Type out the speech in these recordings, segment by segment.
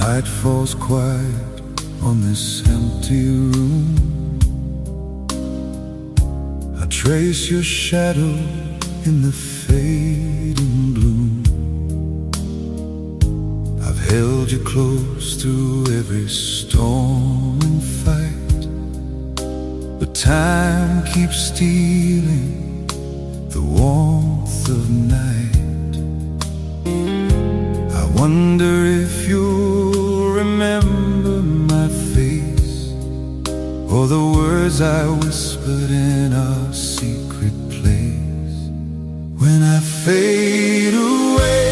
night falls quiet on this empty room. I trace your shadow in the fading bloom. I've held you close through every storm and fight, but time keeps stealing the warmth of night. I wonder if you'll remember my face, or the words I whispered in our secret place. When I fade away,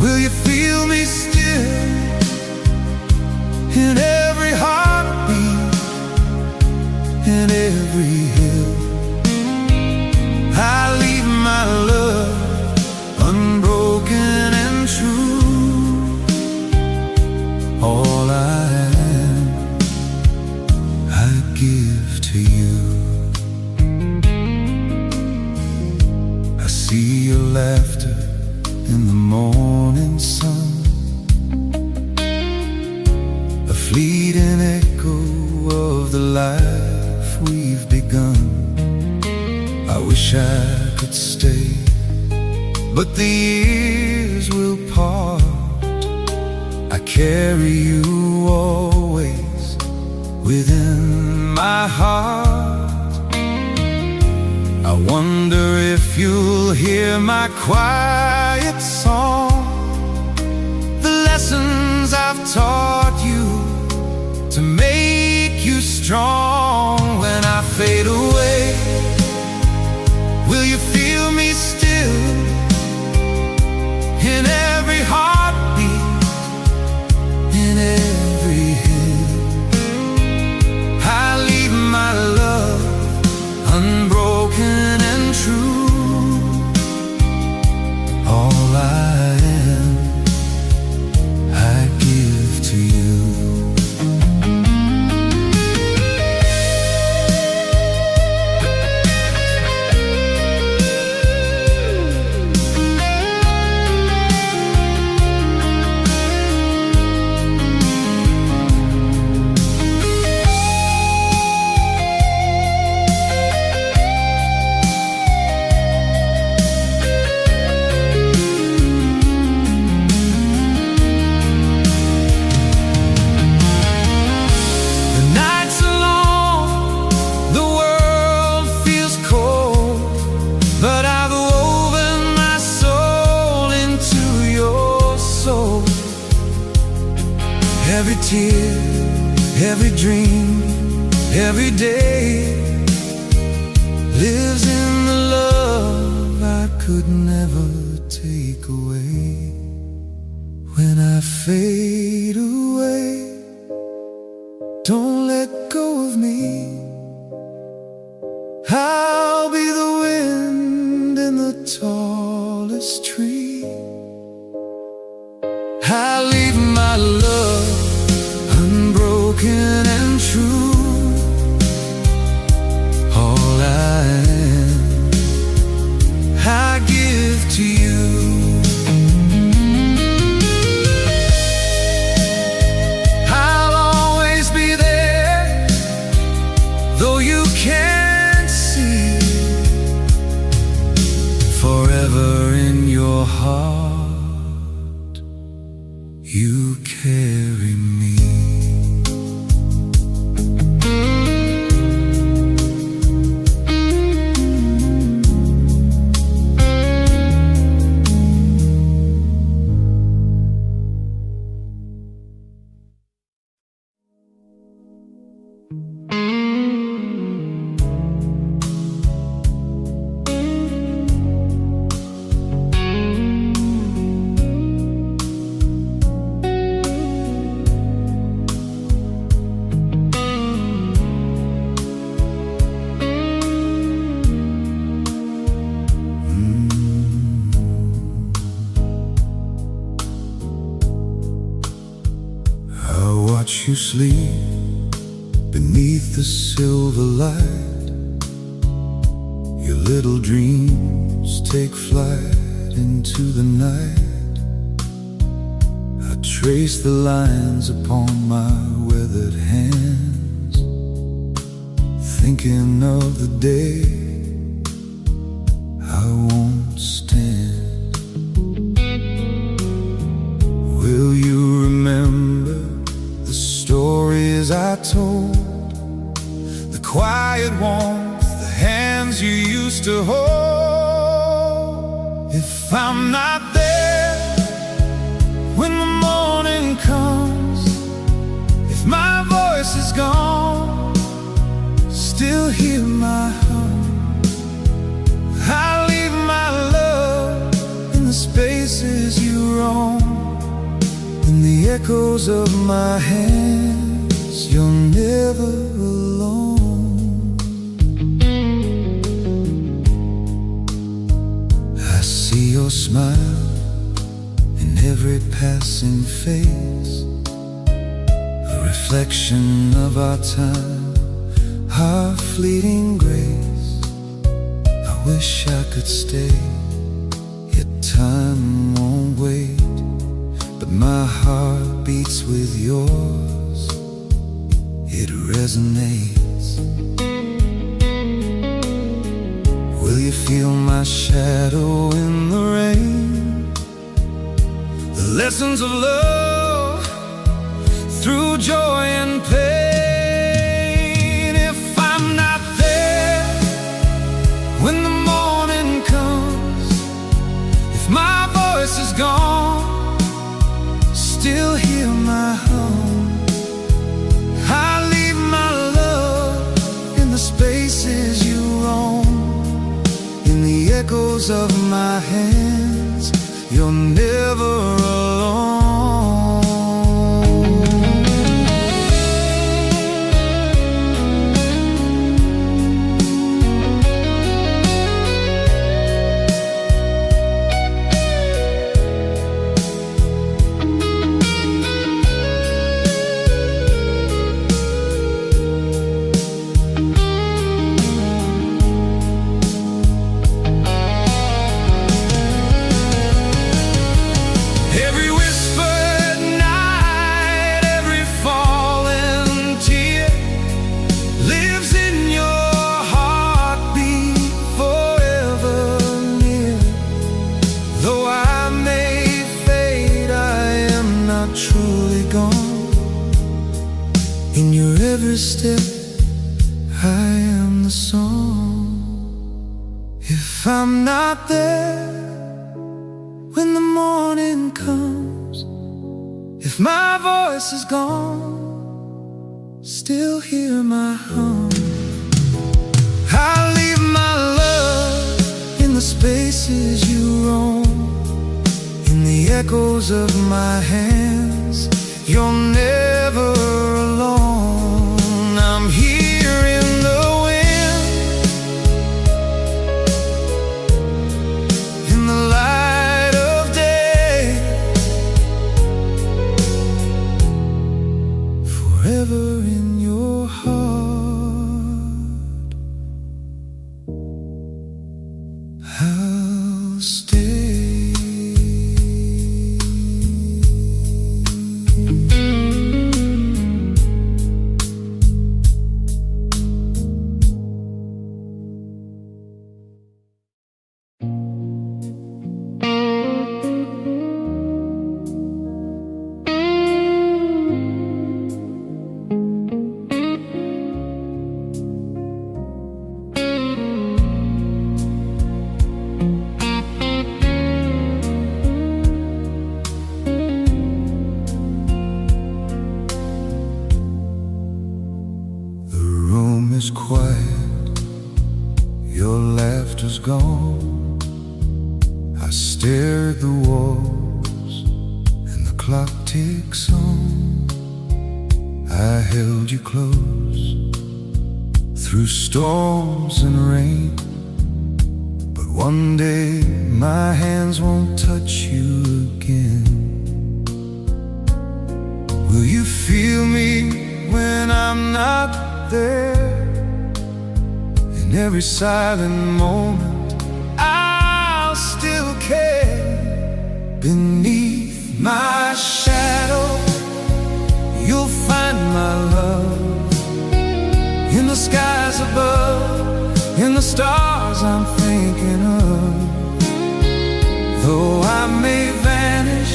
will you feel me still in every heartbeat, in every hill? I leave my love unbroken and true. All I am, I give to you. I see your laughter in the morning sun, a fleeting echo of the life we've begun. I wish I could stay, but the years will part. I carry you always within my heart. I wonder if you'll hear my quiet song, the lessons I've taught you to make you strong. When I fade away, will you feel me still in every heartbeat, in every hymn? I leave my love unbroken and true. All I am, I give to you. Every tear, every dream, every day lives in the love I could never take away. When I fade away, don't let go of me. I'll be the wind in the tallest tree. I leave my love unbroken and true. All I am, I give to you. I'll always be there, though you can't see. Forever in your heart, you carry me. You sleep beneath the silver light. Your little dreams take flight into the night. I trace the lines upon my weathered hands, thinking of the day I won't stand. Will you remember the stories I told, the quiet warmth, the hands you used to hold? If I'm not there when the morning comes, if my voice is gone, still hear my hum. I leave my love in the spaces you roam, in the echoes of my hands. You're never alone. I see your smile in every passing face, a reflection of our time, our fleeting grace. I wish I could stay, yet time won't wait. But my heart beats with yours, it resonates. Will you feel my shadow in the rain? The lessons of love through joy and pain. If I'm not there when the morning comes, if my voice is gone, still hear my hum. I leave my love in the spaces you roam, in the echoes of my hands. You're never alone. In your every step, I am the song. If I'm not there when the morning comes, if my voice is gone, still hear my hum. I leave my love in the spaces you roam, in the echoes of my hands. You're never alone. I'm here in the wind, in the light of day, forever in your heart. I'll stay. Is quiet, your laughter's gone. I stare at the walls and the clock ticks on. I held you close through storms and rain, but one day my hands won't touch you again. Will you feel me when I'm not there? In every silent moment, I'll still care. Beneath my shadow stars I'm thinking of. Though I may vanish,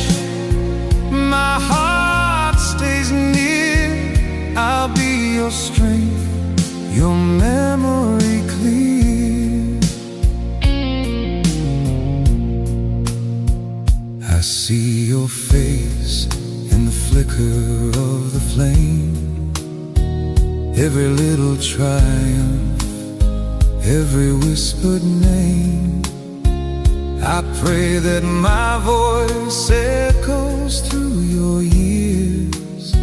my heart stays near. I'll be your strength, your memory clear. I see your face in the flicker of the flame. Every little triumph, every whispered name. I pray that my voice echoes through your years,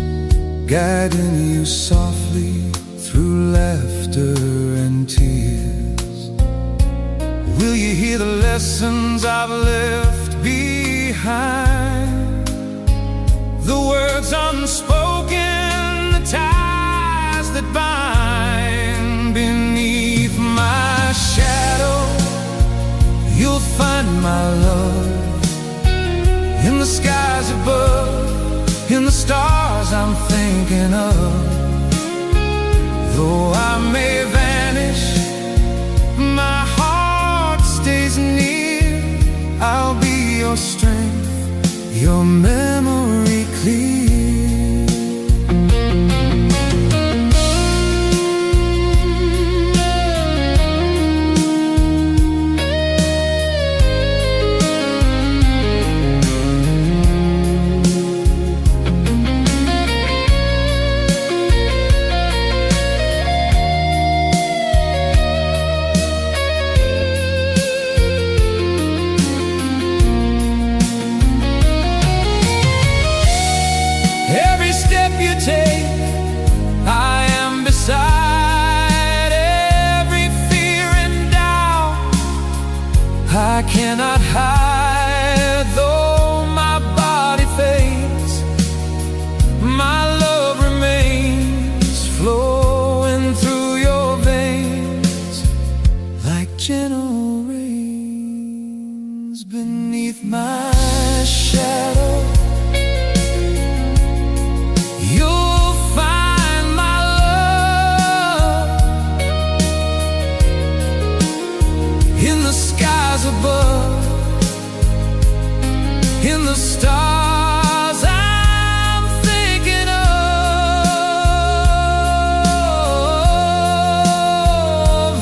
guiding you softly through laughter and tears. Will you hear the lessons I've left behind? The words unspoken, the ties that bind. Beneath my shadow, you'll find my love. In the skies above, in the stars I'm thinking of. Though I may vanish, my heart stays near. I'll be your strength, your memory clear. I cannot hide, though my body fades. My love remains flowing through your veins like gentle rains. Beneath my shadow, you'll find my love. In the skies above, in the stars I'm thinking of.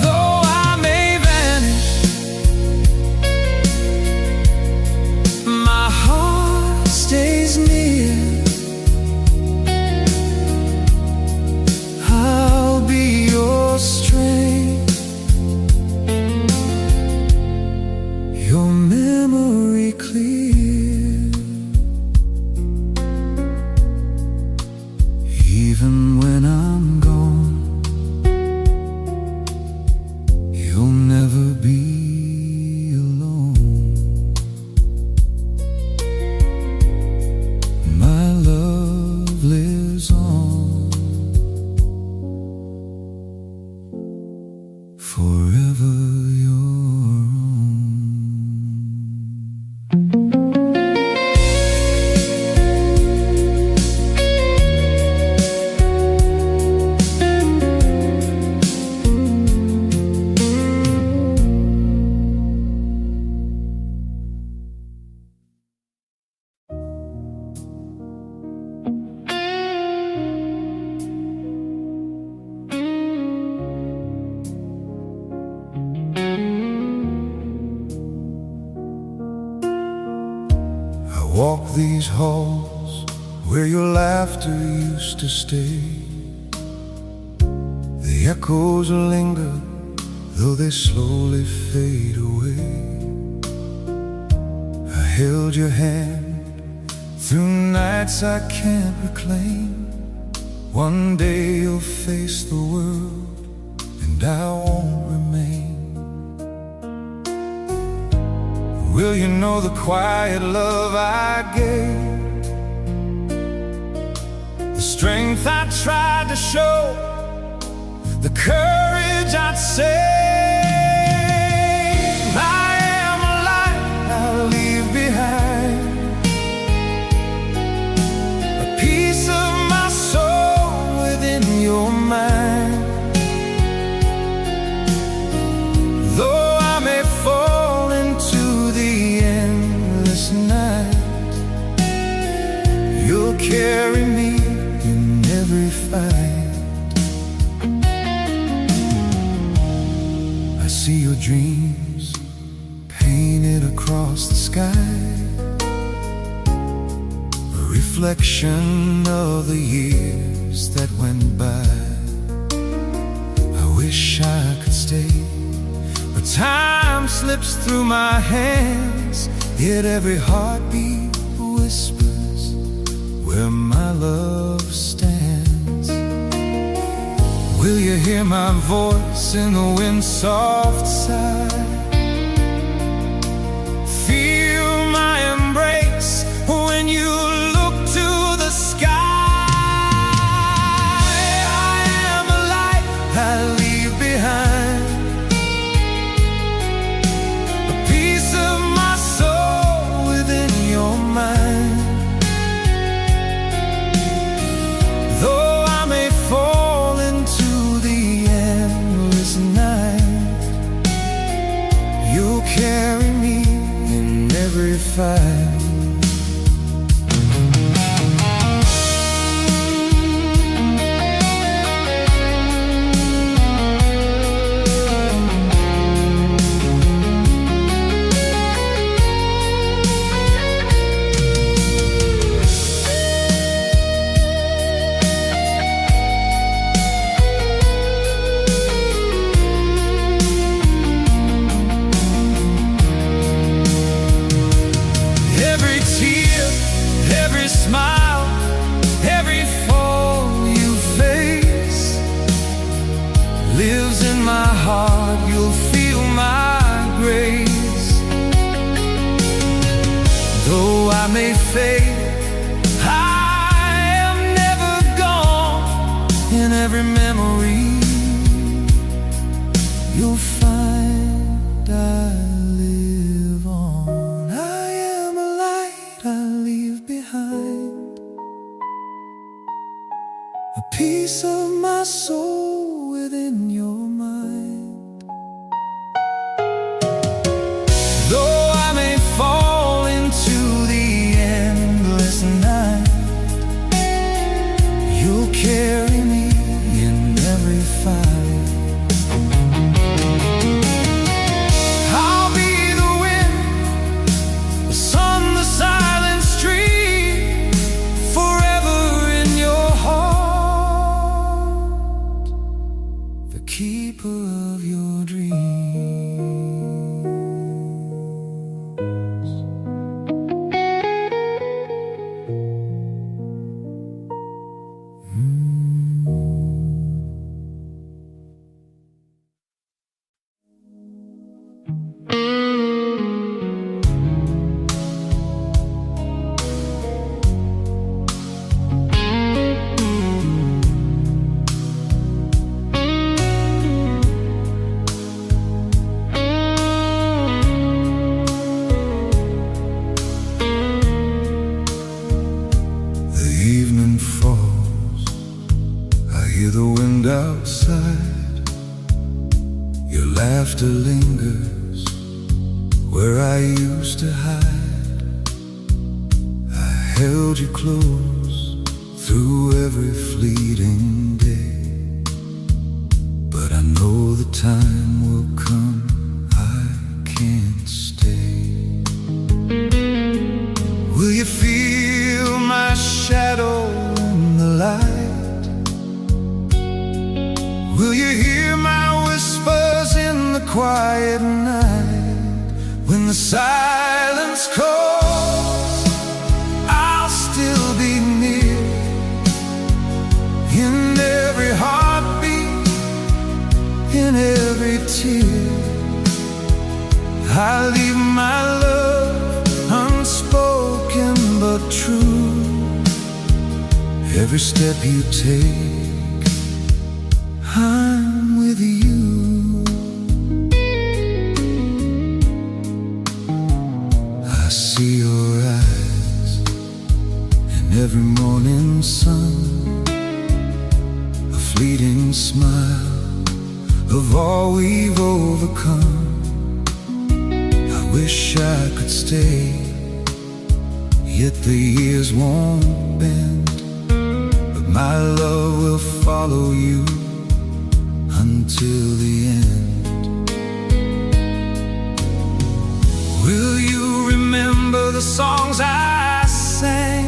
Though I may vanish, my heart stays near. I'll be your strength, your memory clear. Even when I'm gone, you'll never be alone. My love lives on forever. Walk these halls where your laughter used to stay. The echoes linger, though they slowly fade away. I held your hand through nights I can't reclaim. One day you'll face the world, and I won't remain. Will you know the quiet love I gave, the strength I tried to show, the courage I'd save? I am a light I'll leave behind, a piece of my soul within your mind. carry me in every fight. I see your dreams painted across the sky, a reflection of the years that went by. I wish I could stay, but time slips through my hands, yet every heartbeat whispers where my love stands. Will you hear my voice in the wind's soft sigh? Feel my embrace when you look to the sky. I am a light I leave behind, a piece of my soul within your mind. Though I may fall into the endless night, you'll carry me in every fight. Smile, every fall you face lives in my heart. You'll feel my grace. Though I may fade, I am never gone. In every memory you'll find I live on. I am a light I leave behind, a piece of my soul within your mind. Though I may fall into the endless night, you'll carry me in every fight. I'll be the wind, the sun, the silent stream, forever in your heart, the keeper of your dreams. Evening falls, I hear the wind outside. Your laughter lingers where I used to hide. I held you close through every fleeting day, but I know the time will come I can't stay. Will you feel my shadow in the light? Will you hear my whispers in the quiet night? When the silence calls, I'll still be near. In every heartbeat, in every tear, I leave my love unspoken but true. Every step you take, I'm with you. I see your eyes in every morning sun, a fleeting smile of all we've overcome. I wish I could stay, Yet the years won't bend, but my love will follow you until the end. Will you remember the songs I sang,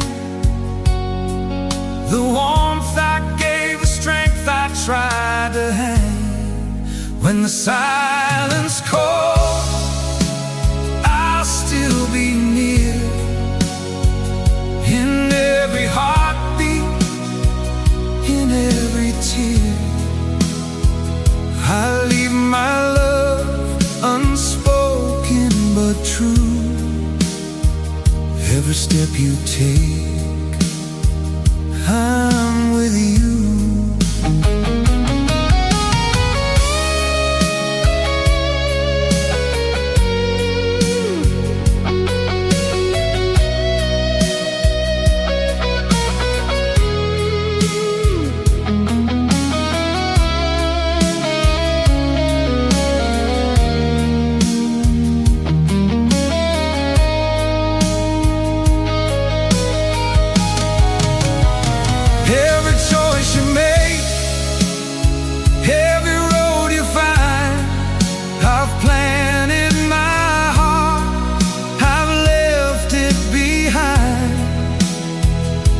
the warmth I gave, the strength I tried to hang? When the silence calls, I'll still be near. In every heartbeat, in every tear, I leave my love unspoken but true. Every step you take, I'm with you.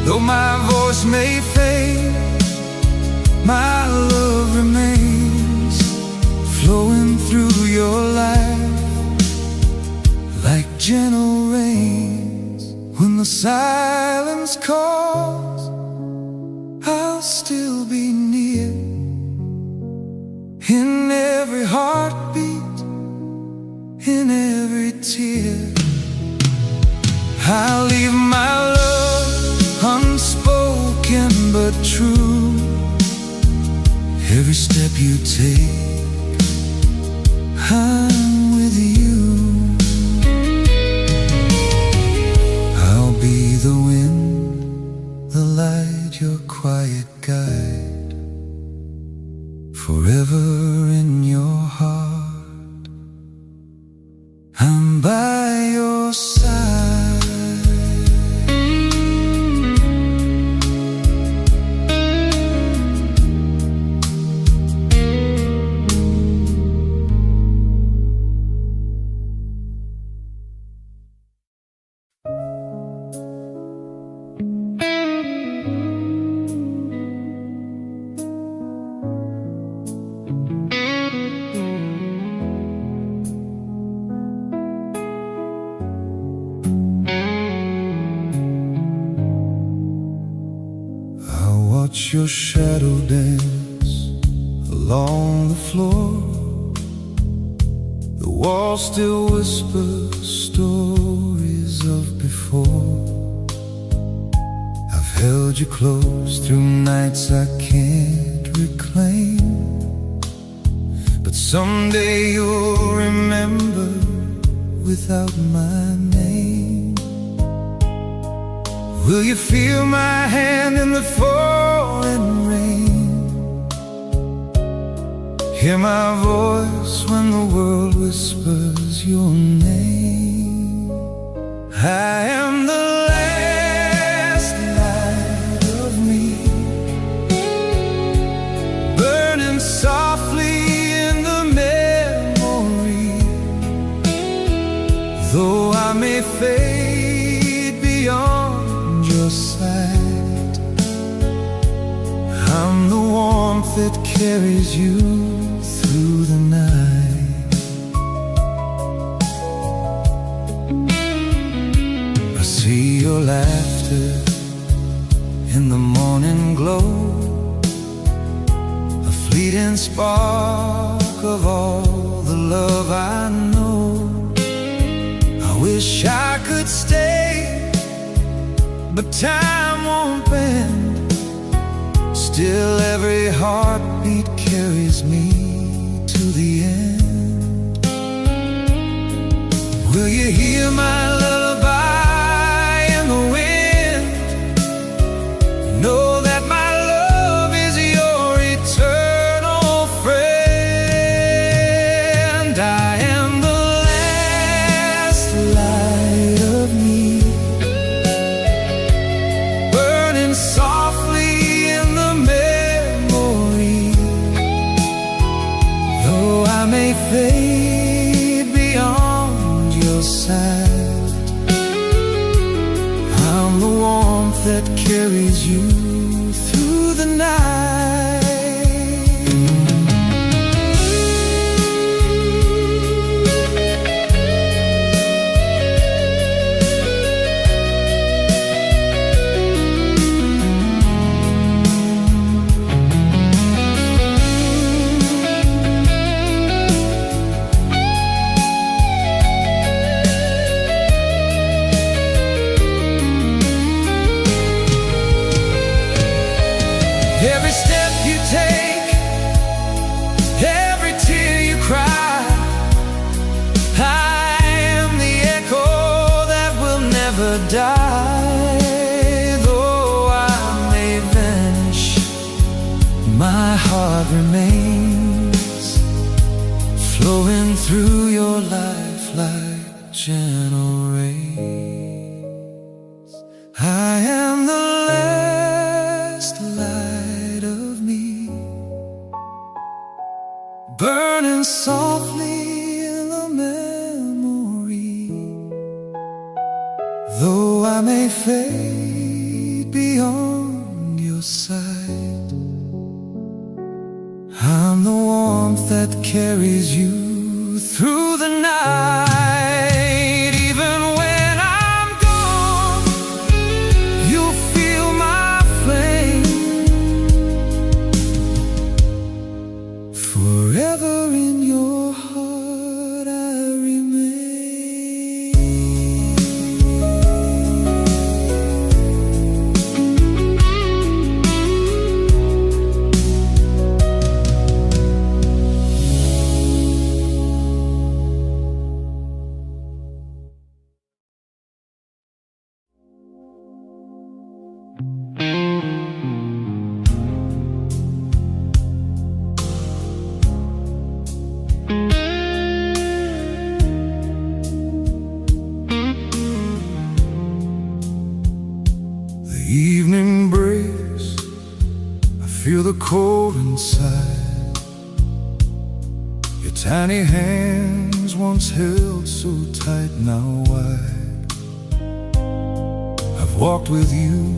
Though my voice may fade, my love remains, flowing through your life like gentle rains. When the silence calls, I'll still be near. In every heartbeat, in every tear, I'll leave my love unspoken but true. Every step you take, I'm with you. I'll be the wind, the light, your quiet guide, forever in your heart. I'm by your side. Watch your shadow dance along the floor. The walls still whisper stories of before. I've held you close through nights I can't reclaim, but someday you'll remember without my name. Will you feel my hand in the falling rain? Hear my voice when the world whispers your name. I am the last light of me, burning softly in the memory. Though I may fade beyond your sight, I'm the warmth that carries you through the night. I see your laughter in the morning glow, a fleeting spark of all the love I know. I wish I could stay, but time won't bend. Still every heartbeat carries me to the end. Will you hear my lullaby in the wind? Know that my love is your eternal friend. I am the last light of me, that carries you through the night. Every step you take, every tear you cry, I am the echo that will never die. Though I may vanish, my heart remains, flowing through your life like gentle rains. I am the last light of me, burning softly in the memory. Though I may fade beyond your sight, I'm the warmth that carries you through the night. Even when I'm gone, you'll feel my flame, forever in your heart I remain. The evening breaks, I feel the cold inside. Your tiny hands once held so tight, now wide. I've walked with you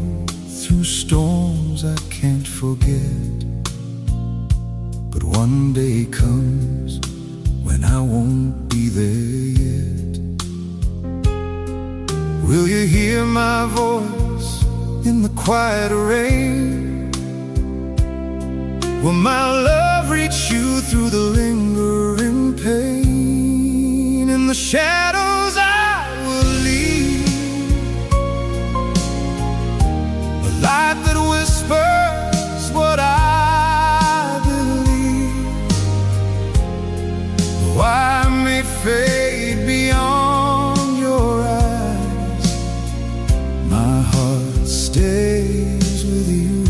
through storms I can't forget, but one day comes when I won't be there yet. Will you hear my voice in the quiet rain? Will my love reach you through the lingering pain? In the shadows I will lead, a light that whispers what I believe. Though I may fade beyond your eyes, my heart stays with you,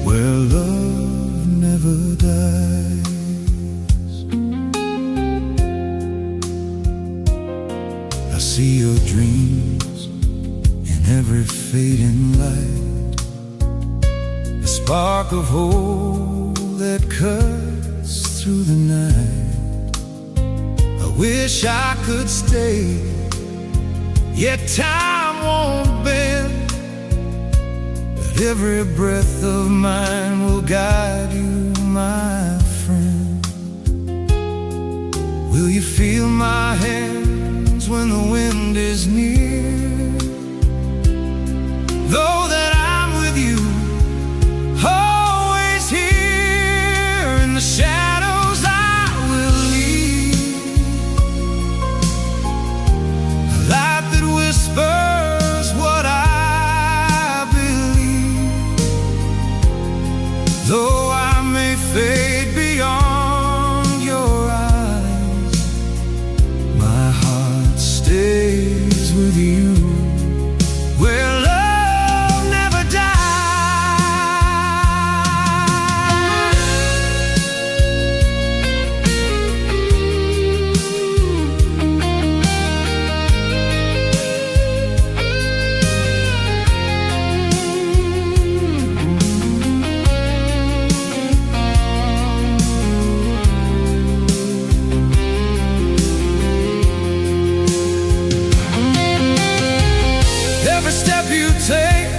where love never dies. I see your dreams in every fading light, a spark of hope that cuts through the night. I wish I could stay, yet time won't bend, but every breath of mine will guide you, my friend. Will you feel my hands when the wind is near? Though that I'm with you, always here. In the shadows I will lead, a light that whispers what I believe. Though I may fade beyond your eyes, my heart stays with you, step you take,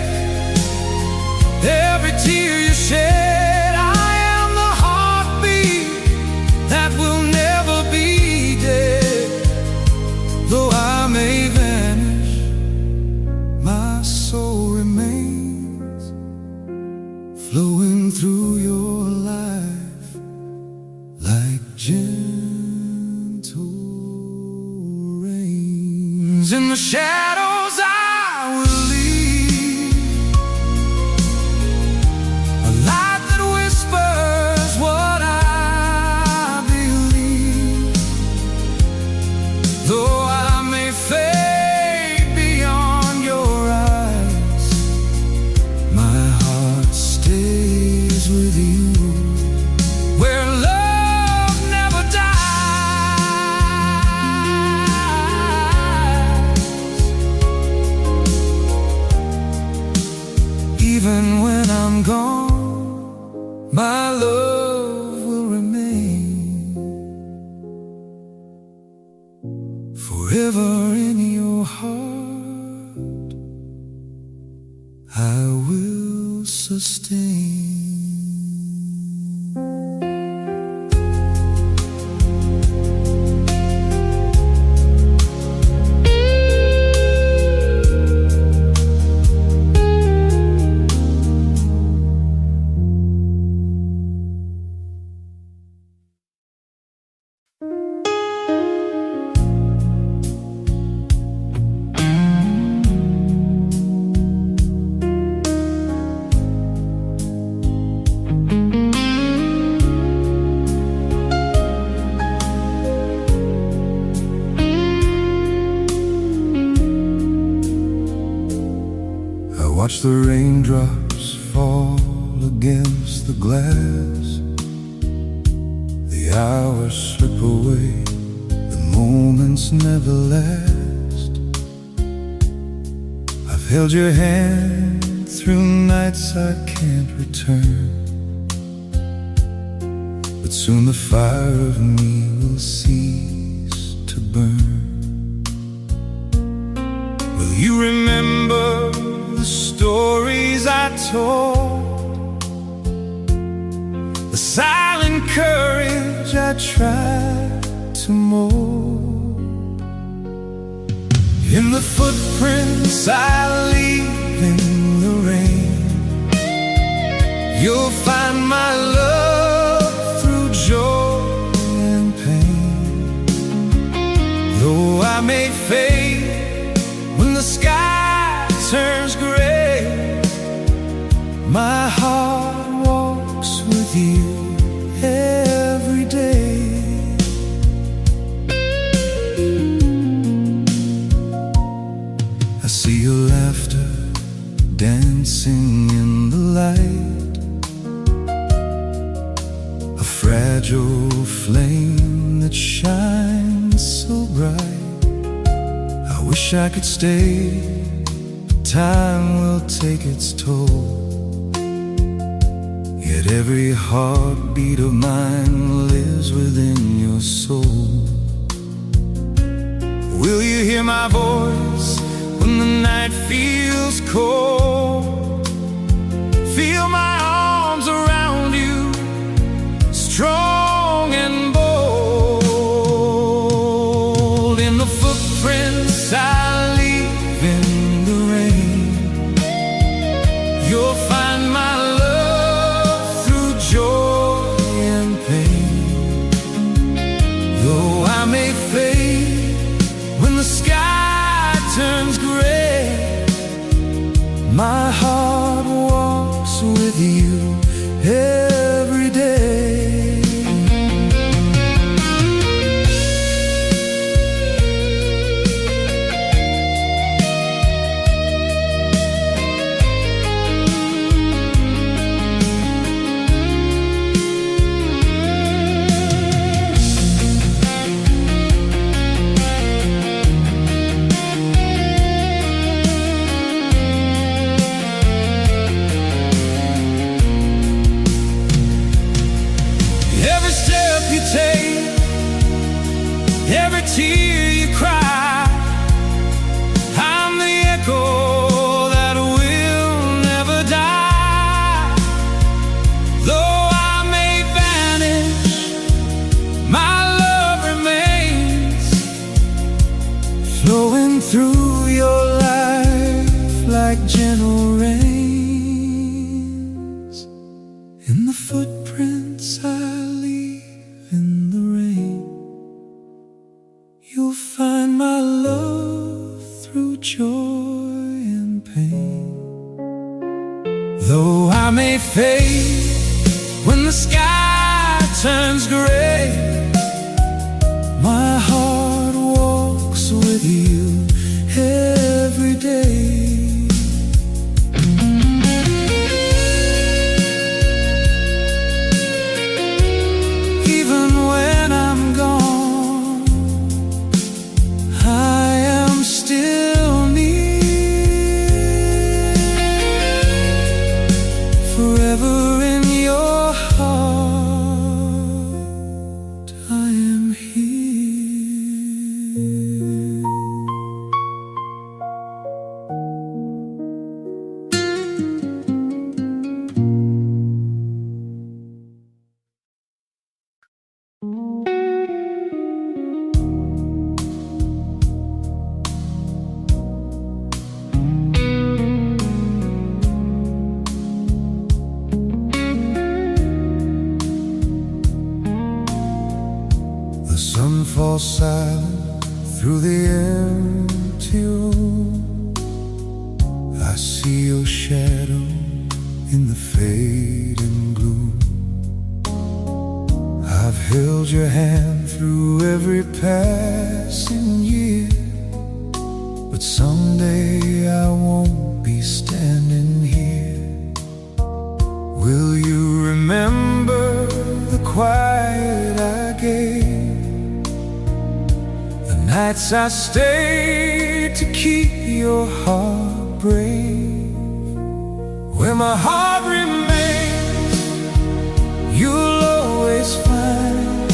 every tear you shed, I am the heartbeat that will never be dead. Though I may vanish, my soul remains, flowing through your life like gentle rains. In the shadows I will leave a light that whispers what I believe. Though I may fade beyond your eyes, my heart stays with you, where love never dies. Even when I'm gone, my love will remain forever in your heart. I will sustain. Watch the raindrops fall against the glass. The hours slip away, the moments never last. I've held your hand through nights I can't return, but soon the fire of me will cease to burn. Will you remember the stories I told, the silent courage I tried to mold? In the footprints I leave in the rain, you'll find my love through joy and pain. Though I may fade when the sky turns gray, my heart walks with you every day. I see your laughter dancing in the light, a fragile flame that shines so bright. I wish I could stay, time will take its toll, yet every heartbeat of mine lives within your soul. Will you hear my voice when the night feels cold? Feel my arms around you, strong and bold. In the footprints I leave in the rain, you'll find my love through joy and pain. Though I may fade when the sky turns gray, my heart walks with you every day. like gentle rains in the footprints I leave in the rain. You'll find my love through joy and pain. Though I may fade when the sky turns gray, my heart walks with you every day. Even when I'm gone, I am still near, forever in your heart. I am here. The sun falls silent through the empty room. I see your shadow in the fading gloom. I've held your hand through every passing year, but someday I won't be standing here. Will you remember the quiet I gave, the nights I stayed to keep your heart brave? Where my heart remains, you'll always find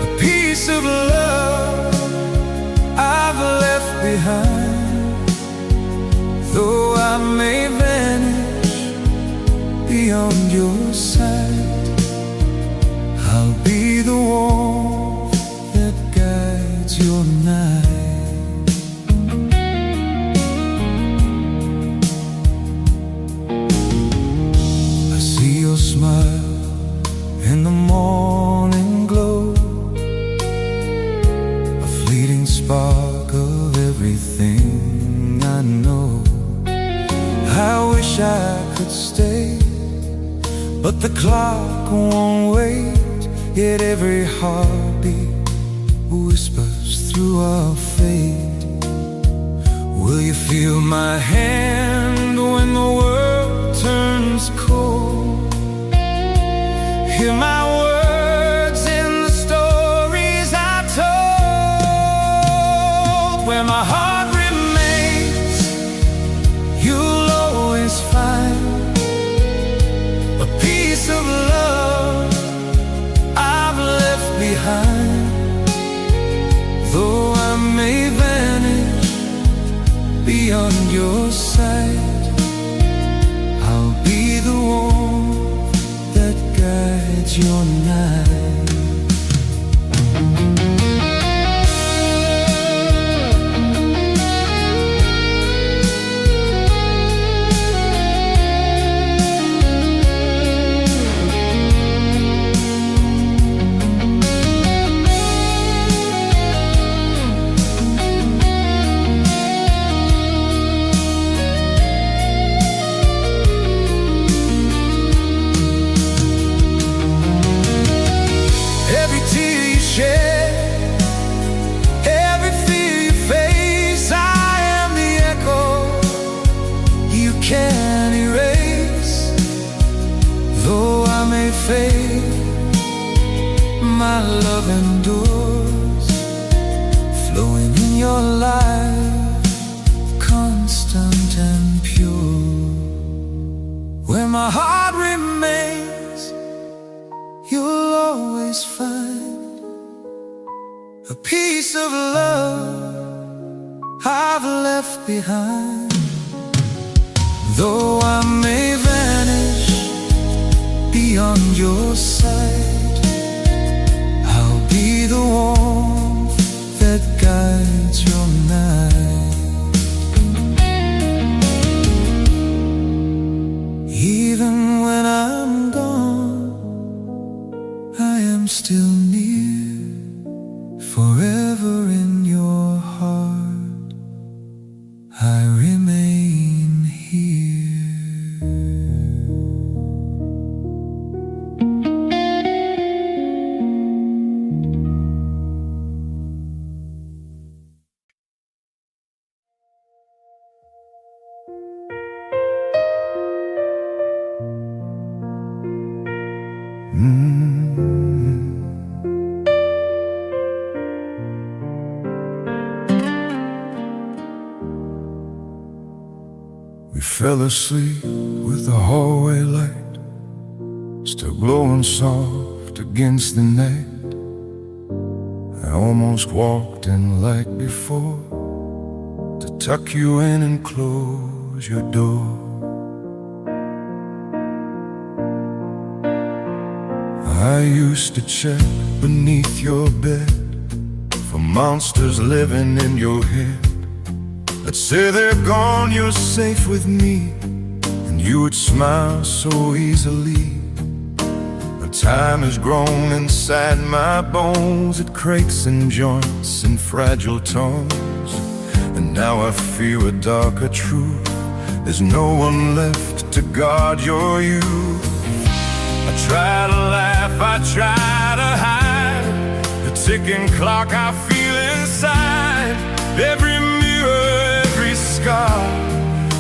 a piece of love I've left behind. Though I may vanish beyond your sight, I'll be the warmth that guides your night. I see your smile in the morning glow, a fleeting spark of everything I know. I wish I could stay, but the clock won't wait. Yet every heartbeat whispers through our fate. Will you feel my hand when the world turns cold? Hear my words in the stories I told. Where my heart remains, you'll always find a piece of love I've left behind. Though I may vanish beyond your sight, I'll be the warmth that guides your night. My love endures, flowing in your life, constant and pure. Where my heart remains, you'll always find a piece of love I've left behind. Though I may vanish beyond your sight, I'll be the warmth that guides your night. still near, forever in your heart, I remain here. We fell asleep with the hallway light still glowing soft against the night. I almost walked in like before to tuck you in and close your door. I used to check beneath your bed for monsters living in your head. I'd say they're gone, you're safe with me, and you would smile so easily. But time has grown inside my bones, it cracks and joints and fragile tones. And now I fear a darker truth, there's no one left to guard your youth. I try to laugh, I try to hide the ticking clock I feel inside. Every mirror, every scar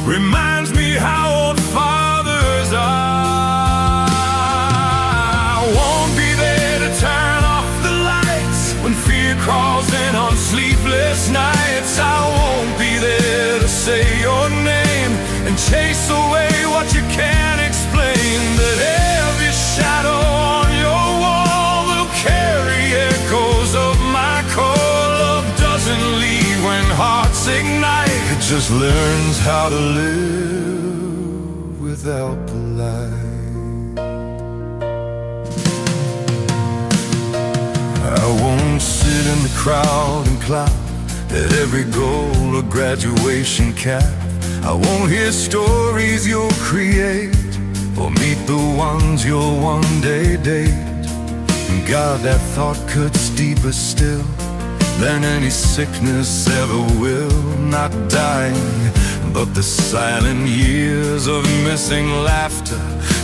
reminds me how old fathers are. I won't be there to turn off the lights when fear crawls in on sleepless nights. I won't be there to say your name and chase away what you can't explain. But every shadow on your wall will carry echoes of my core. Love doesn't leave when hearts ignite, it just learns how to live without the light. I won't sit in the crowd and clap at every goal or graduation cap. I won't hear stories you'll create or meet the ones you'll one day date. And God, that thought cuts deeper still than any sickness ever will. Not dying, but the silent years of missing laughter,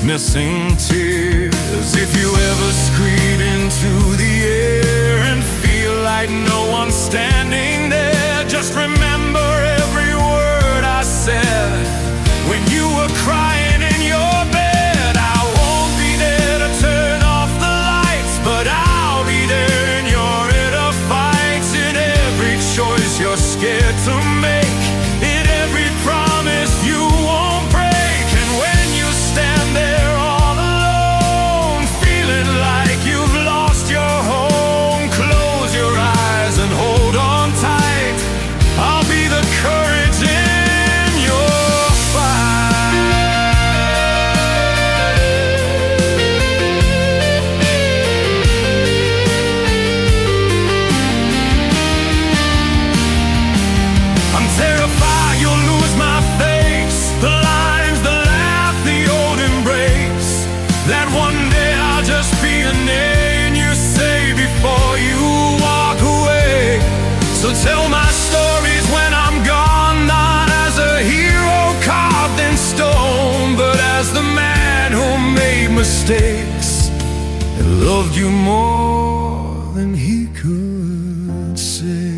missing tears. If you ever scream into the air and feel like no one's standing there, just remember every word I said when you were crying in your bed. I won't be there to turn off the lights, but I'll be there in your inner fights, in every choice you're scared to make, in every promise you won't break. And when you stand there all alone, feeling like you've lost your home, close your eyes and hold on tight. I'll be the courage in your I'm terrified you'll lose my face, the lines, the laugh, the old embrace, that one day I'll just be a name you say before you walk away. So tell my stories when I'm gone, not as a hero carved in stone, but as the man who made mistakes and loved you more than he could say.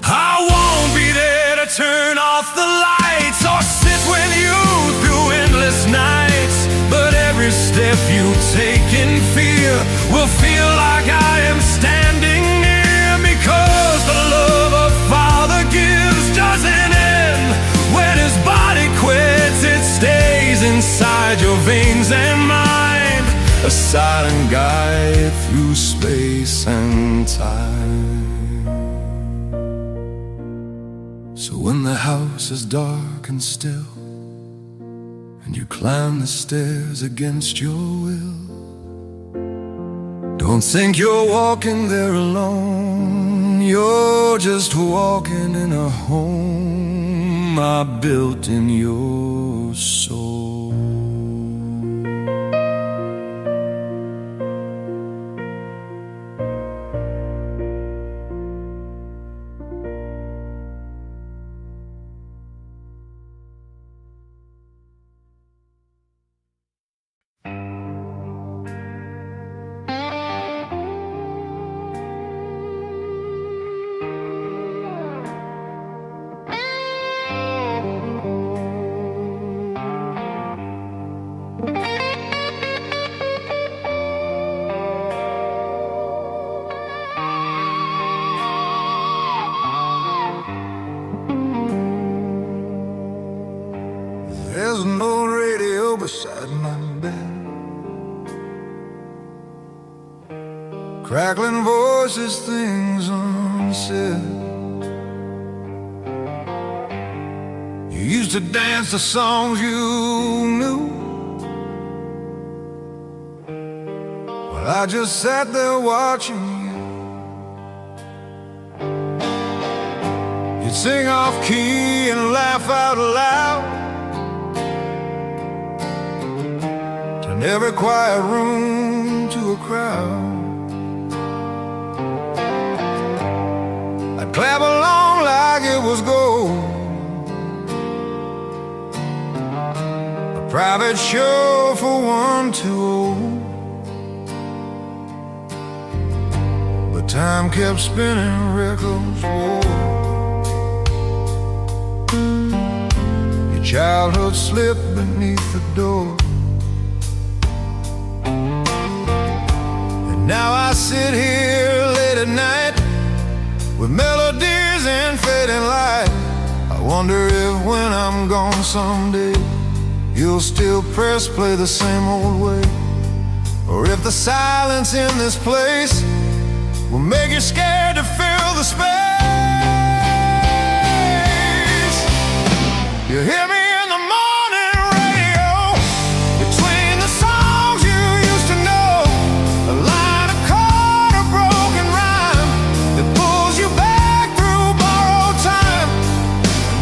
I won't be there to turn off the lights or sit with you through endless nights, but every step you take in fear will feel like I am standing near, because the love a father gives doesn't end when his body quits. It stays inside your veins and mind, a silent guide through space and time. So when the house is dark and still, and you climb the stairs against your will, don't think you're walking there alone. You're just walking in a home I built in your soul. There's an old radio beside my bed, crackling voices, things unsaid. You used to dance the songs you knew, while I just sat there watching you. You'd sing off key and laugh out loud, turn every quiet room to a crowd. I'd clap along like it was gold, a private show for one too old. But time kept spinning, records rolled. Your childhood slipped beneath the door, and now I sit here late at night with melodies and fading light. I wonder if when I'm gone someday you'll still press play the same old way, or if the silence in this place will make you scared to fill the space. You hear me in the morning radio, between the songs you used to know, a line, a chord, a broken rhyme that pulls you back through borrowed time.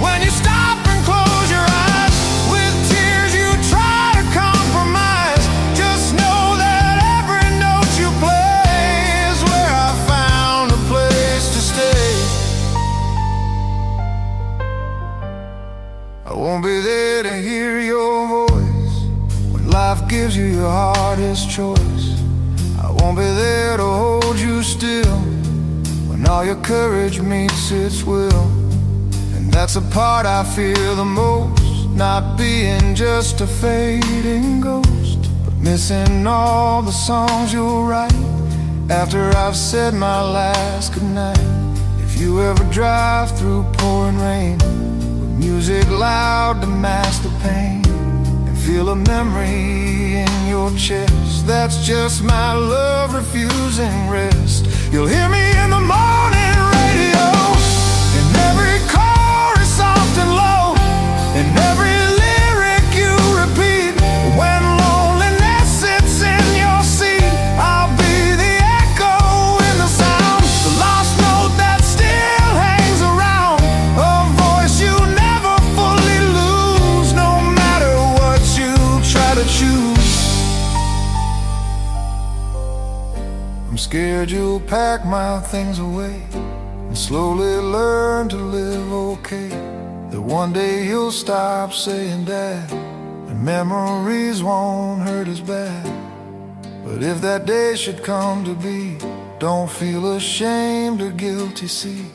When you stop and close your eyes, with tears you try to compromise, just know that every note you play is where I found a place to stay. I won't be there to hear your voice when life gives you your hardest choice. I won't be there to hold you still when all your courage meets its will. And that's the part I fear the most, not being just a fading ghost, but missing all the songs you'll write after I've said my last goodnight. If you ever drive through pouring rain, music loud to mask the pain, and feel a memory in your chest, that's just my love refusing rest. You'll hear me in the morning radio, and every chorus soft and low, and every lyric you repeat. When loneliness sits in your seat, I'll be the echo in the sound, the lost note that still hangs around, a voice you never fully lose, no matter what you try to choose. I'm scared you'll pack my things away and slowly learn to live okay, that one day you'll stop saying Dad, and memories won't hurt as bad. But if that day should come to be, don't feel ashamed or guilty, see,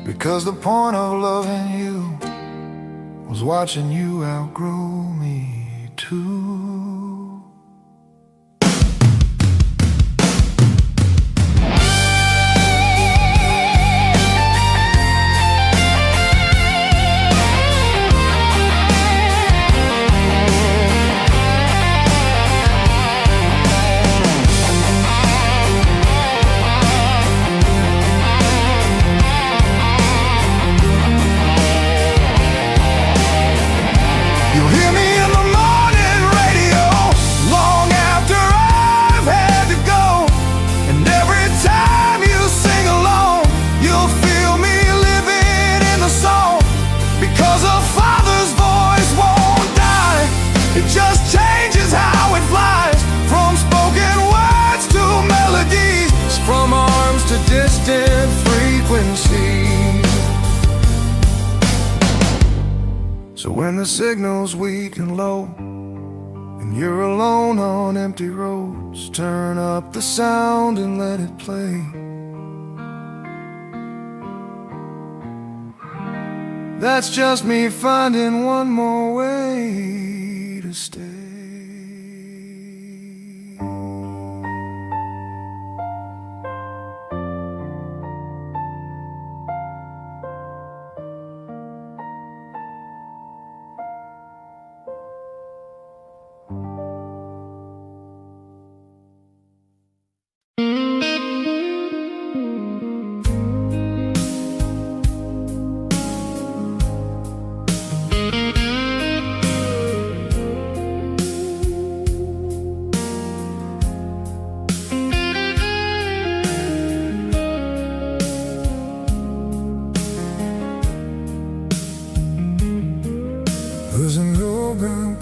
because the point of loving you was watching you outgrow me too. You'll hear me in the morning radio, long after I've had to go. And every time you sing along, you'll feel me living in the song, because a father's voice won't die. It just changes how it flies, from spoken words to melodies, from arms to distant frequencies. So when the signal's weak and low, and you're alone on empty roads, turn up the sound and let it play. That's just me finding one more way to stay.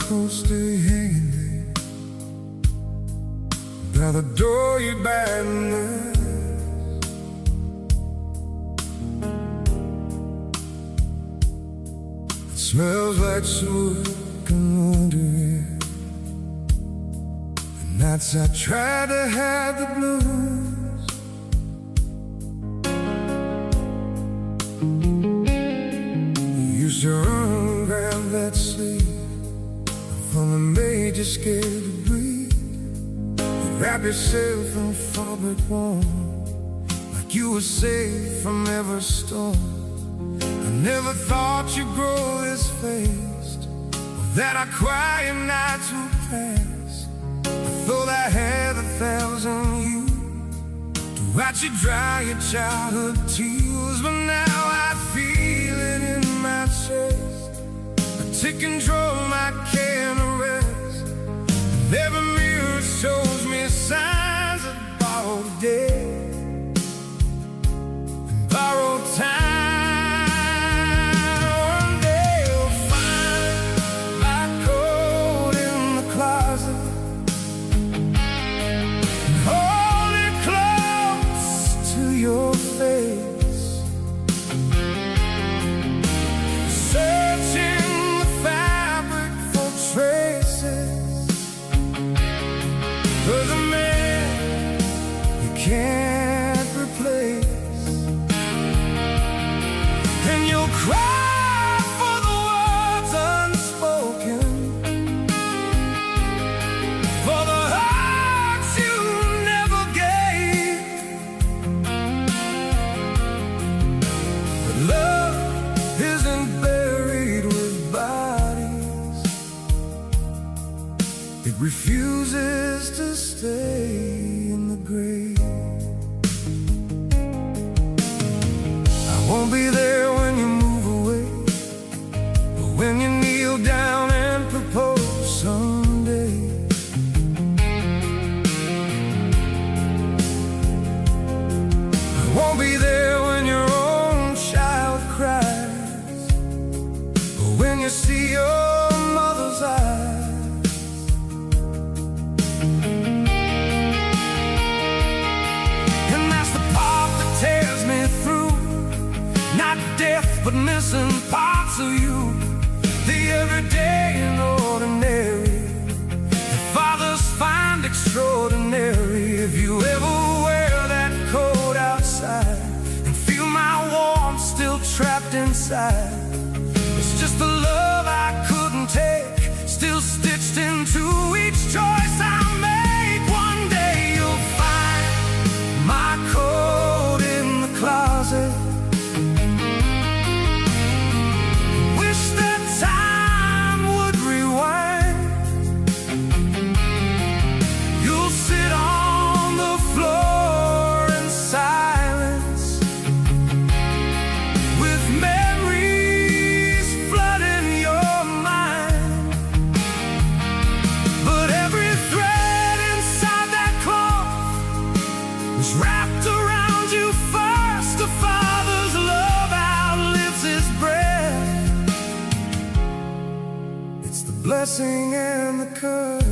coat stay hanging there by the door you bend there. It smells like smoke and wonder. The nights I try to hide the blues. You used to run, grab that sleeve from the maid, you're scared to breathe. You wrap yourself in fabric warm, like you were safe from every storm. I never thought you'd grow this fast, or that our quiet nights would pass. I thought I had 1,000 years to watch you dry your childhood tears, but now I feel it in my chest. I take control, I can't arrest. And every mirror shows me signs of borrowed day and borrowed time. Refuses to stay in the grave. I won't be there when you move away, but when you kneel down and propose someday. I won't be there when your own child cries, but when you see your mother's eyes. Death, but missing parts of you. The everyday and ordinary that fathers find extraordinary. If you ever wear that coat outside and feel my warmth still trapped inside, it's just the love I couldn't take, still stitched into each choice I make. One day you'll find my coat in the closet. Blessing and the curse.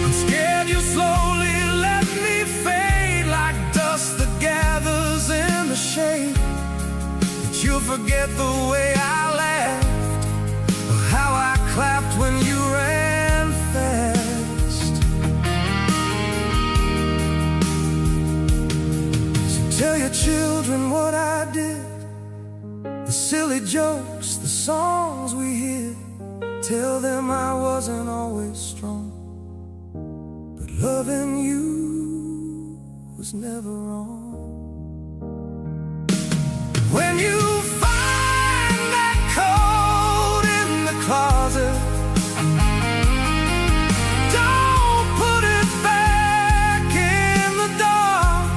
I'm scared you'll slowly let me fade like dust that gathers in the shade. That you'll forget the way I laughed, or how I clapped when you ran fast. So tell your children what I did, the silly jokes, the songs we hear. Tell them I wasn't always strong, but loving you was never wrong. When you find that coat in the closet, don't put it back in the dark.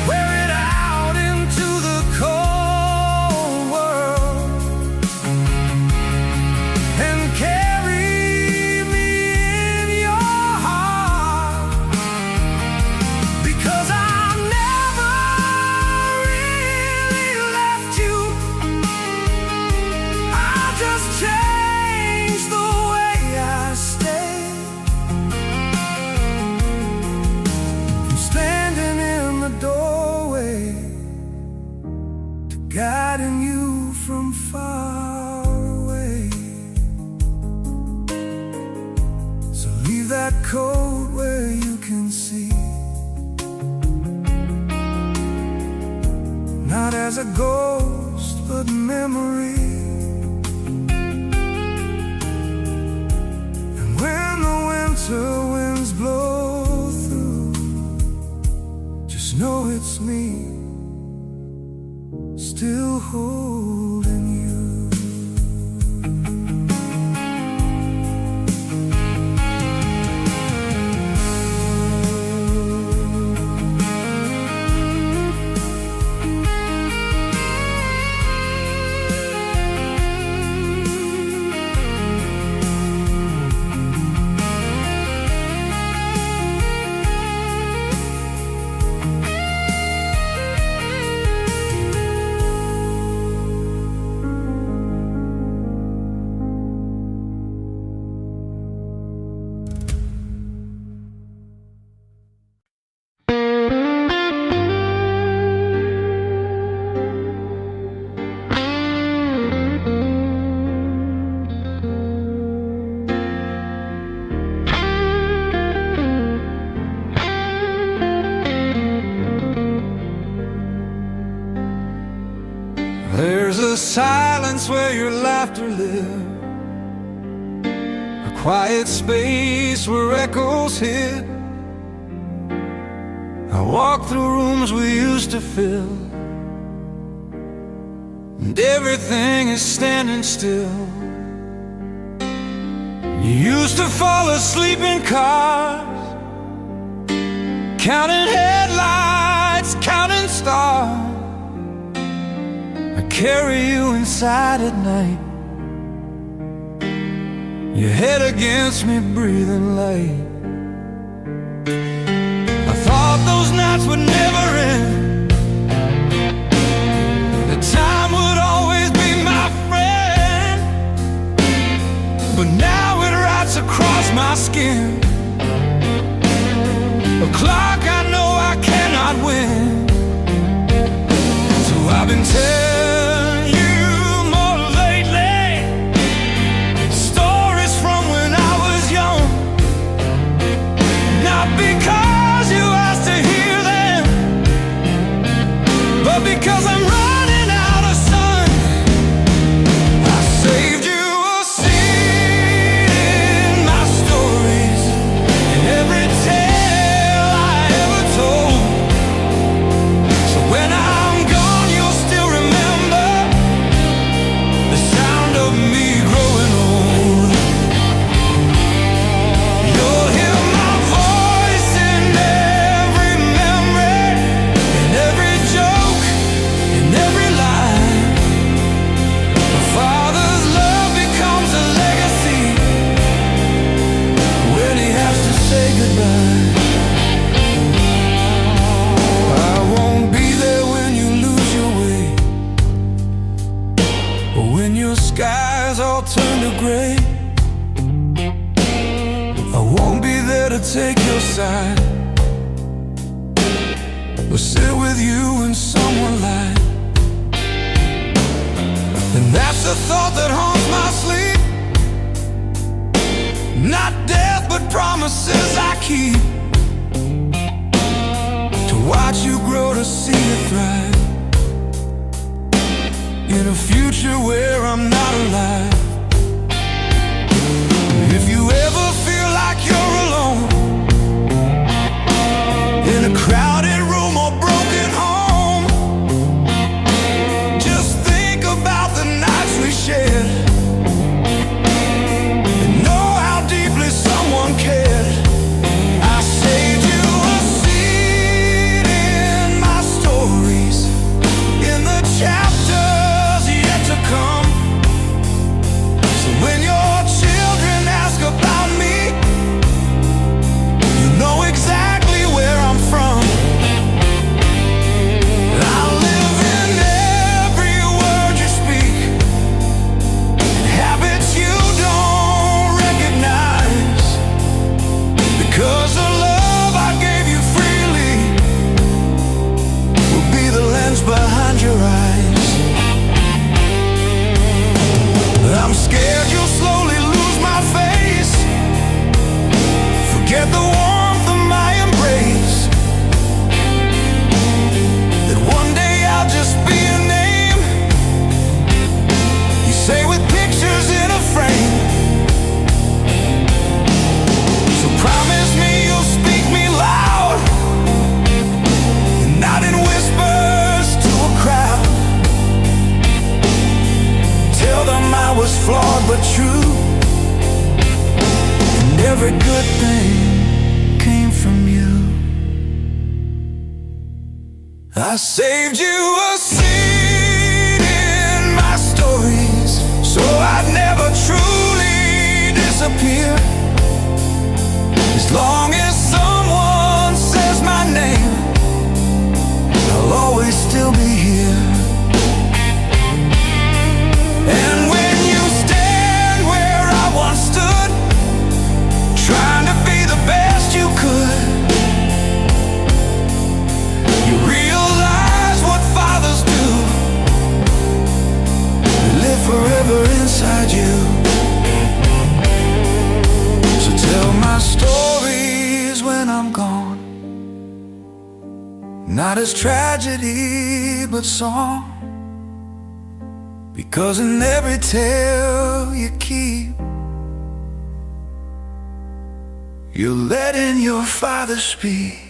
Wear it out into the cold world and carry me in your heart, because I'll never road where you can see, not as a ghost but memory. And when the winter winds blow through, just know it's me, still holding you. There's a silence where your laughter lives, a quiet space where echoes hit. I walk through rooms we used to fill, and everything is standing still. You used to fall asleep in cars, counting headlights, counting stars. I carry you inside at night, your head against me, breathing light. I thought those nights would never end, that time would always be my friend. But now it writes across my skin, a clock I know I cannot win. So I've been telling you more lately, stories from when I was young, not because you asked to hear them, but because I'm running out of sun. I saved you a seat in my stories, in every tale I ever told. So when I'm gone, you'll still remember the sound of me growing old. You'll hear my voice in every memory, in every joke, in every line. A father's love becomes a legacy when he has to say goodbye. I won't be there when you lose your way, or when your skies all turn to gray. I won't be there to take your side, or sit with you when someone lied. And that's the thought that haunts my sleep, not death but promises I keep, to watch you grow, to see you thrive, in a future where I'm not alive. If you ever feel like you're alone, in a crowded room or broken home, just think about the nights we shared, and know how deeply someone cared. I said I saved you a seat in my stories, so I'd never truly disappear. As long as someone says my name, I'll always still be here. And when you stand where I once stood, trying to be the best you could, you realize what fathers do, they live forever inside you. So tell my stories when I'm gone, not as tragedy but song, because in every tale you keep, you're letting your father speak.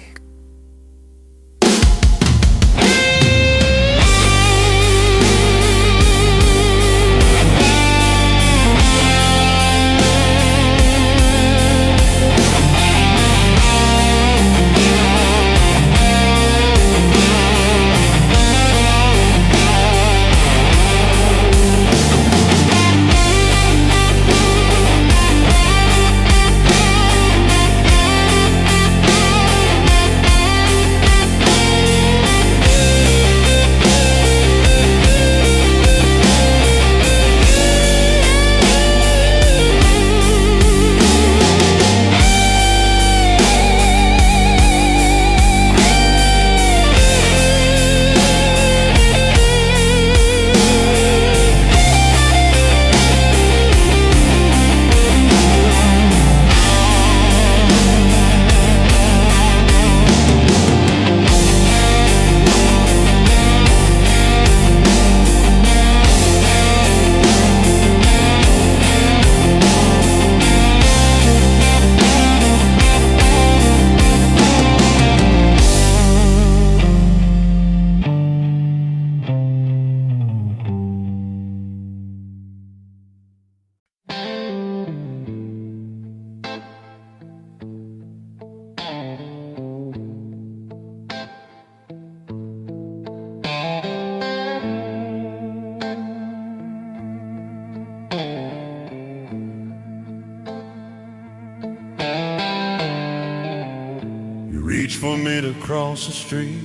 Reach for me to cross the street,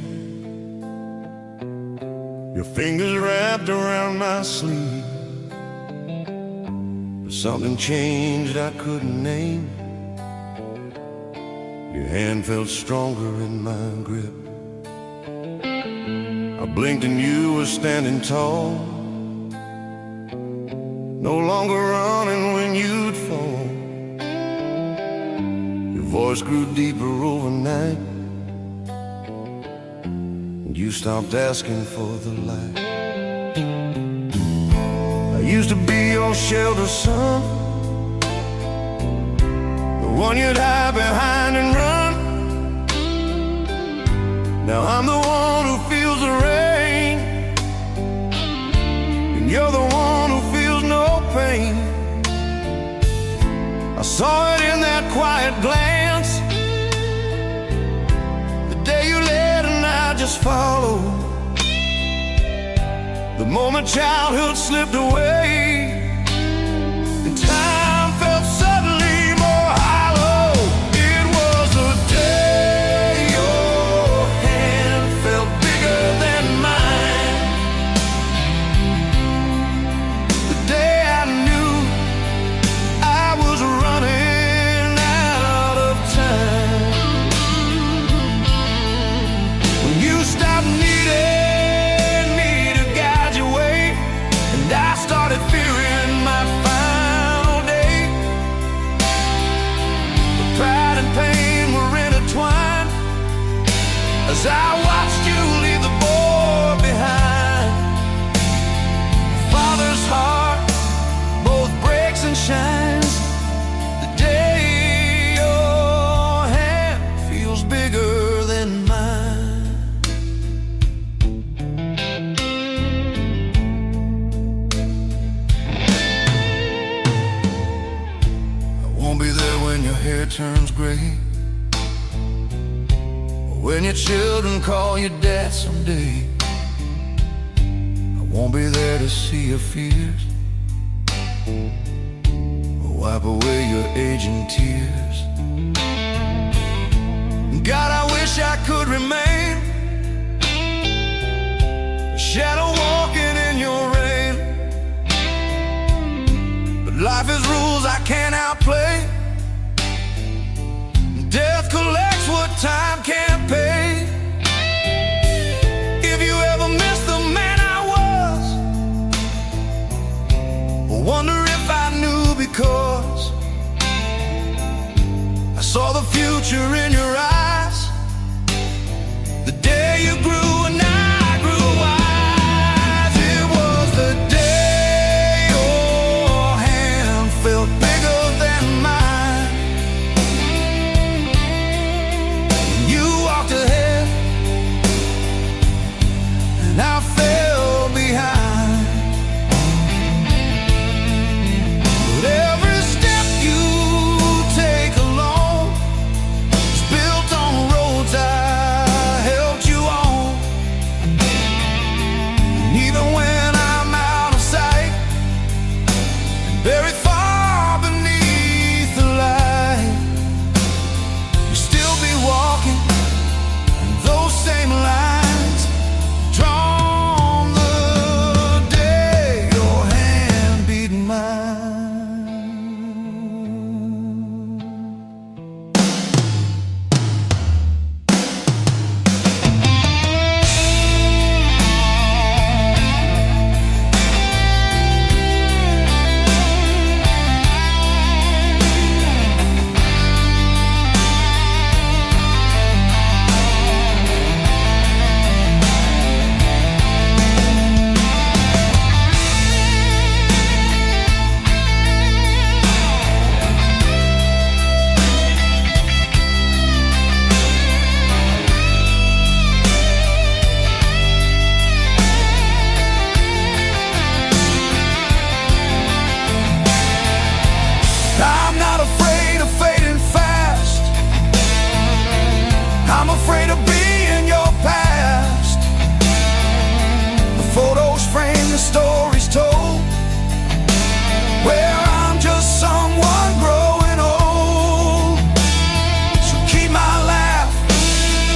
your fingers wrapped around my sleeve. But something changed I couldn't name. Your hand felt stronger in my grip. I blinked and you were standing tall, no longer running when you'd fall. Your voice grew deeper overnight, and you stopped asking for the light. I used to be your shelter, son, the one you'd hide behind and run. Now I'm the one who feels the rain, and you're the one who feels no pain. I saw it in that quiet glance, the day you led and I just followed. The moment childhood slipped away, and time felt suddenly more hollow. It was the day your hand felt bigger than mine, the day I knew I was running out of time. When you stopped needing me to guide your way, and I started fearing my final day. The pride and pain were intertwined as I watched you leave the boy behind. Father's heart both breaks and shines the day your hand feels bigger than mine. I won't be there when your hair turns gray, or When your children call you dad someday, I won't be there to see your fears or wipe away your aging tears. God, I wish I could remain a shadow walking in your rain, but life is rules I can't outplay. Death collects what time can't pay. If you ever miss the man I was, or wonder if I knew, because I saw the future in your eyes the day you grew and I grew wise. It was the day your hand felt bigger than mine. You walked ahead and I fell behind. But every step you take alone is built on roads I helped you on. And even when I'm out of sight and buried far beneath the light, you'll still be walking those same lines, drawn the day your hand beat mine. I'm not afraid of fading fast. I'm afraid of being your past. The photos frame the stories told, where I'm just someone growing old. So keep my laugh,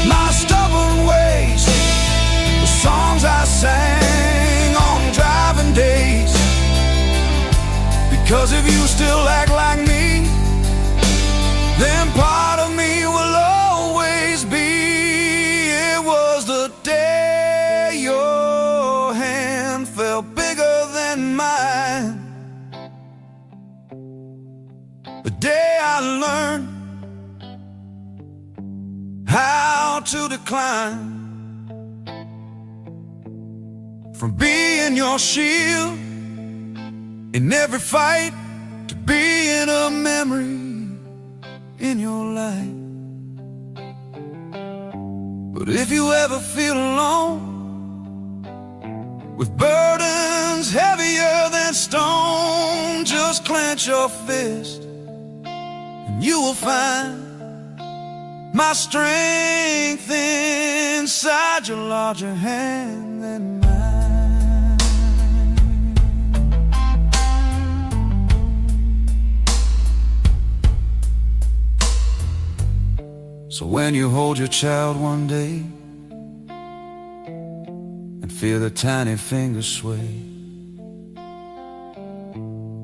my stubborn ways, the songs I sang on driving days. Because if you still act like me, then part of me will always be. It was the day your hand felt bigger than mine, the day I learned how to decline from being your shield in every fight, to being a memory in your life. But if you ever feel alone, with burdens heavier than stone, just clench your fist and you will find my strength inside your larger hand than mine. So when you hold your child one day and feel the tiny fingers sway,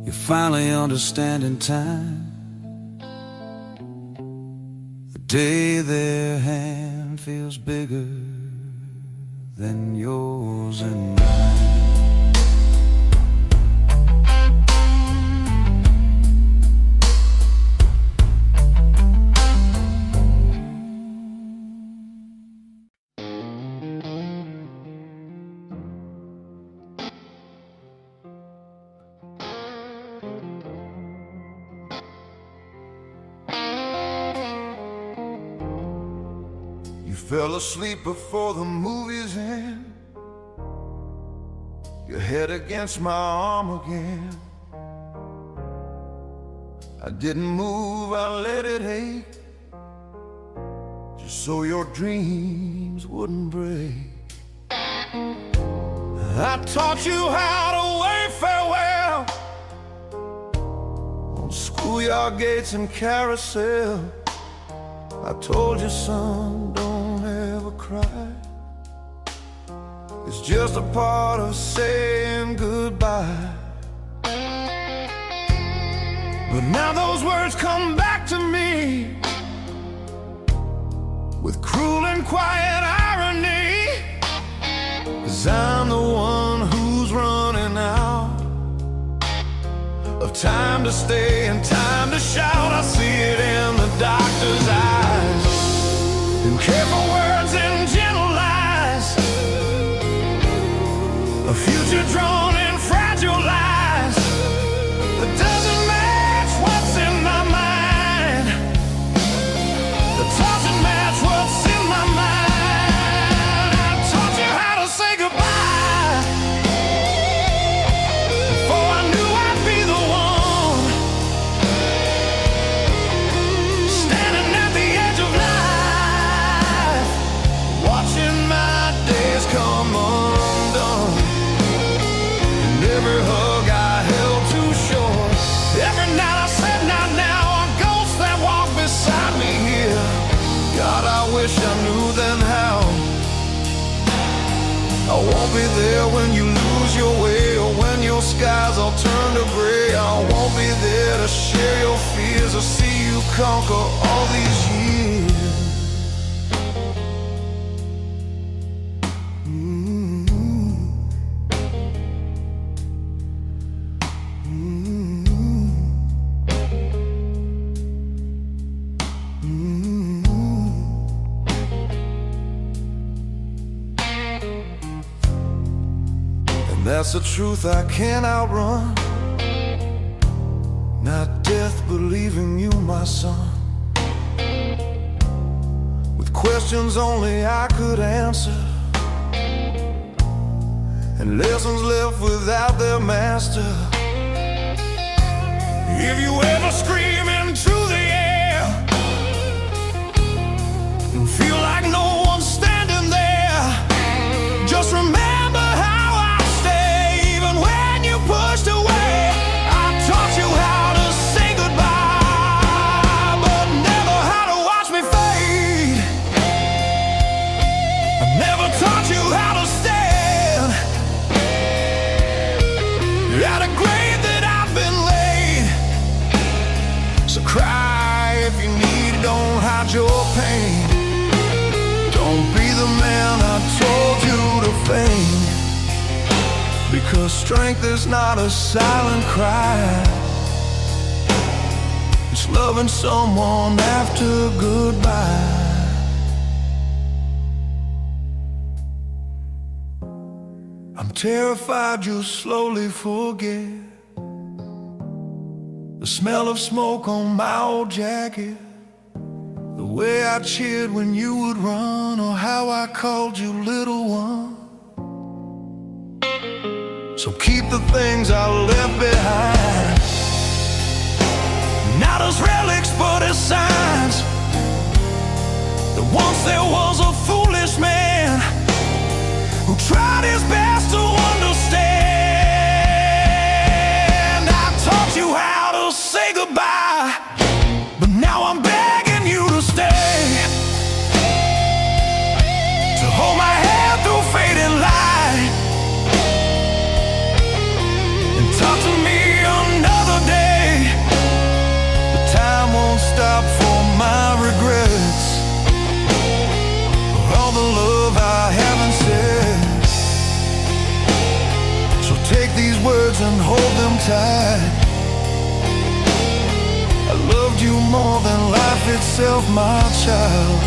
you finally understand in time the day their hand feels bigger than yours and mine. Fell asleep before the movies end, your head against my arm again. I didn't move, I let it ache, so your dreams wouldn't break. I taught you how to wave farewell on schoolyard gates and carousel. I told you, son, don't ever cry. It's just a part of saying goodbye. But now those words come back to me with cruel and quiet irony, 'cause I'm the one who's running out of time to stay and time to shout. I see it in the doctor's eyes, in careful words and gentle lies, a future drawn in fragile lies that doesn't match what's in my mind, that doesn't match what's in my mind. I taught you how to say goodbye before I knew I'd be the one standing at the edge of life, watching my days come undone. And every hug I held too short, every night I said not now, a ghost that walked beside me here. God, I wish I knew then how I won't be there when you lose your way, or when your skies all turn to gray. I won't be there to share your fears or see you conquer all these years. That's the truth I can't outrun, not death but leaving you, my son, with questions only I could answer, and lessons left without their master. If you ever scream into the air and feel like no one's standing there, just remember how pushed away. I taught you how to say goodbye, but never how to watch me fade. I never taught you how to stand at a grave that I've been laid. So cry if you need, don't hide your pain. Don't be the man I told you to feign, because strength is not a silent cry, it's loving someone after goodbye. I'm terrified you'll slowly forget the smell of smoke on my old jacket, the way I cheered when you would run, or how I called you little one. So keep the things I left behind, not as relics but as signs, that once there was a foolish man who tried his best to understand. I taught you how to say goodbye, but now I'm begging you to stay, to hold my hand through fading light. Talk to me another day, but time won't stop for my regrets, or all the love I haven't said. So take these words and hold them tight. I loved you more than life itself, my child.